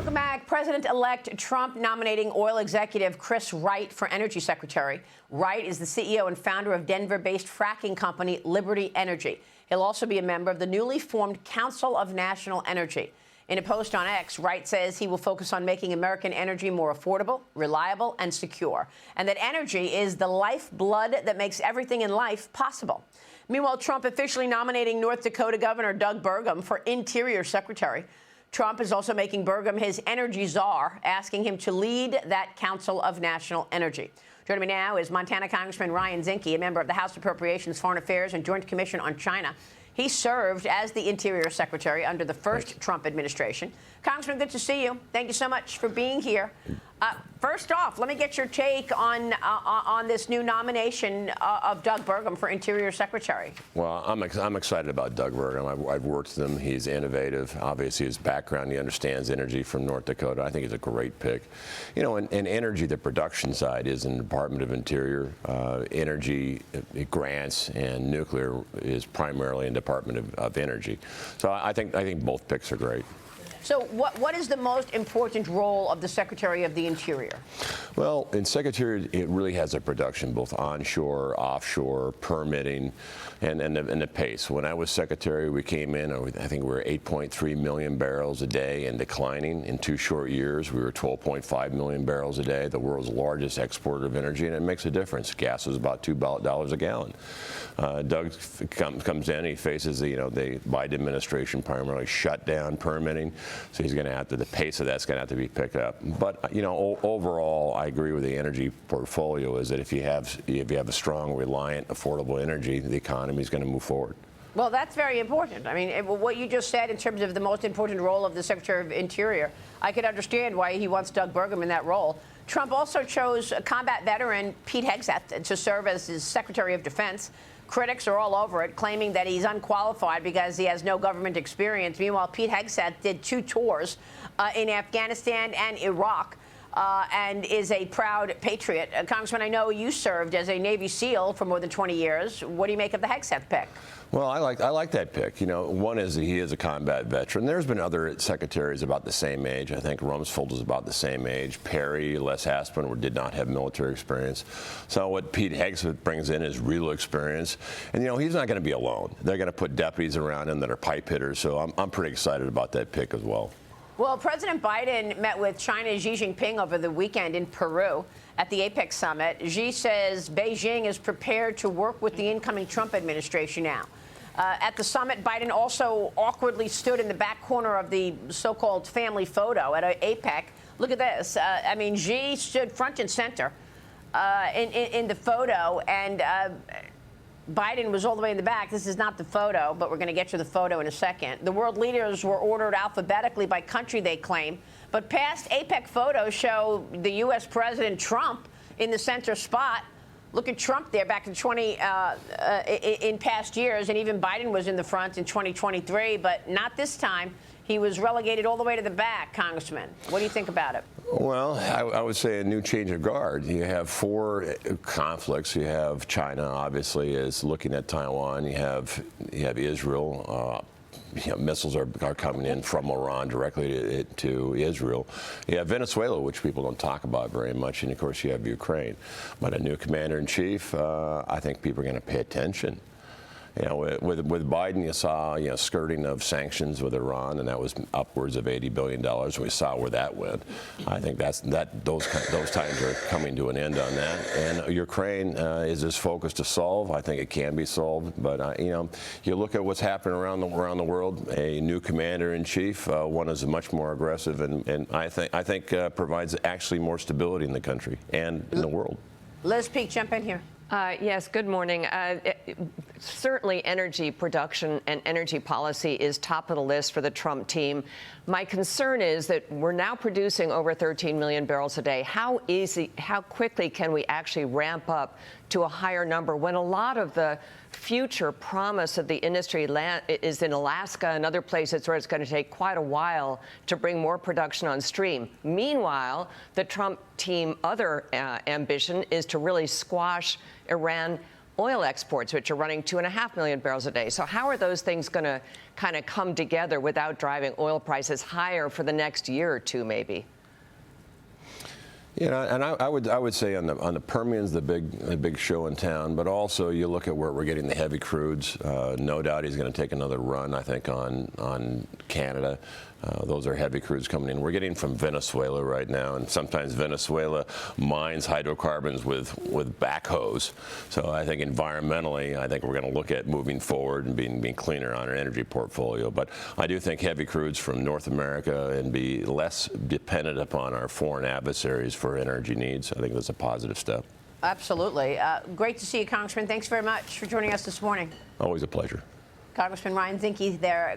Welcome back. President-elect Trump nominating oil executive Chris Wright for Energy Secretary. Wright is the CEO and founder of Denver-based fracking company Liberty Energy. He'll also be a member of the newly formed Council of National Energy. In a post on X, Wright says he will focus on making American energy more affordable, reliable, and secure, and that energy is the lifeblood that makes everything in life possible. Meanwhile, Trump officially nominating North Dakota Governor Doug Burgum for Interior Secretary. Trump is also making Burgum his energy czar, asking him to lead that Council of National Energy. Joining me now is Montana Congressman Ryan Zinke, a member of the House Appropriations, Foreign Affairs, and Joint Commission on China. He served as the Interior Secretary under the first Trump administration. Congressman, good to see you. Thank you so much for being here. First off, let me get your take on this new nomination of Doug Burgum for Interior Secretary. Well, I'm excited about Doug Burgum. I've worked with him. He's innovative. Obviously, his background, he understands energy from North Dakota. I think he's a great pick. You know, in energy, the production side is in the Department of Interior. Energy grants and nuclear is primarily in Department of Energy. So I think both picks are great. So what is the most important role of the Secretary of the Interior? Well, in Secretary, it really has a production, both onshore, offshore, permitting, and the pace. When I was Secretary, we came in, I think we were 8.3 million barrels a day and declining. In 2 short years, we were 12.5 million barrels a day, the world's largest exporter of energy, and it makes a difference. Gas is about $2 a gallon. Doug comes in, he faces the Biden administration primarily shut down permitting. So he's going to have to, the pace of that's going to have to be picked up. But overall, I agree with the energy portfolio is that if you have a strong, reliant, affordable energy, the economy is going to move forward. Well, that's very important. I mean, what you just said in terms of the most important role of the Secretary of Interior, I could understand why he wants Doug Burgum in that role. Trump also chose combat veteran Pete Hegseth to serve as his Secretary of Defense. Critics are all over it, claiming that he's unqualified because he has no government experience. Meanwhile, Pete Hegseth did 2 tours in Afghanistan and Iraq and is a proud patriot. Congressman, I know you served as a Navy SEAL for more than 20 years. What do you make of the Hegseth pick? Well, I like that pick. One is that he is a combat veteran. There's been other secretaries about the same age. I think Rumsfeld is about the same age. Perry, Les Aspin did not have military experience. So what Pete Hegseth brings in is real experience. And, he's not going to be alone. They're going to put deputies around him that are pipe hitters. So I'm pretty excited about that pick as well. Well, President Biden met with China's Xi Jinping over the weekend in Peru at the APEC summit. Xi says Beijing is prepared to work with the incoming Trump administration now. At the summit, Biden also awkwardly stood in the back corner of the so-called family photo at APEC. Look at this. I mean, Xi stood front and center in the photo, and Biden was all the way in the back. This is not the photo, but we're going to get to the photo in a second. The world leaders were ordered alphabetically by country, they claim. But past APEC photos show the U.S. President Trump in the center spot. Look at Trump there back in in past years, and even Biden was in the front in 2023, but not this time. He was relegated all the way to the back, Congressman. What do you think about it? Well, I would say a new change of guard. You have 4 conflicts. You have China, obviously, is looking at Taiwan. You have Israel. Missiles are coming in from Iran directly to Israel. You have Venezuela, which people don't talk about very much, and of course you have Ukraine. But a new commander-in-chief, I think people are going to pay attention. With Biden, you saw skirting of sanctions with Iran, and that was upwards of $80 billion. We saw where that went. I think those times are coming to an end on that. And Ukraine is as focused to solve. I think it can be solved, but you look at what's happening around the world. A new commander-in-chief, one is much more aggressive, and I think provides actually more stability in the country and in the world. Liz Peek, jump in here. Yes, good morning. Certainly energy production and energy policy is top of the list for the Trump team. My concern is that we're now producing over 13 million barrels a day. How quickly can we actually ramp up to a higher number when a lot of the future promise of the industry is in Alaska and other places where it's going to take quite a while to bring more production on stream? Meanwhile, the Trump team other ambition is to really squash Iran oil exports, which are running 2.5 million barrels a day. So how are those things going to kind of come together without driving oil prices higher for the next year or two, maybe? You know, and I would say on the Permian's the big show in town, but also you look at where we're getting the heavy crudes. No doubt he's going to take another run, I think, on Canada. Those are heavy crudes coming in. We're getting from Venezuela right now, and sometimes Venezuela mines hydrocarbons with backhoes. So I think environmentally, I think we're going to look at moving forward and being cleaner on our energy portfolio. But I do think heavy crudes from North America and be less dependent upon our foreign adversaries for energy needs. I think that's a positive step. Absolutely. Great to see you, Congressman. Thanks very much for joining us this morning. Always a pleasure. Congressman Ryan Zinke there.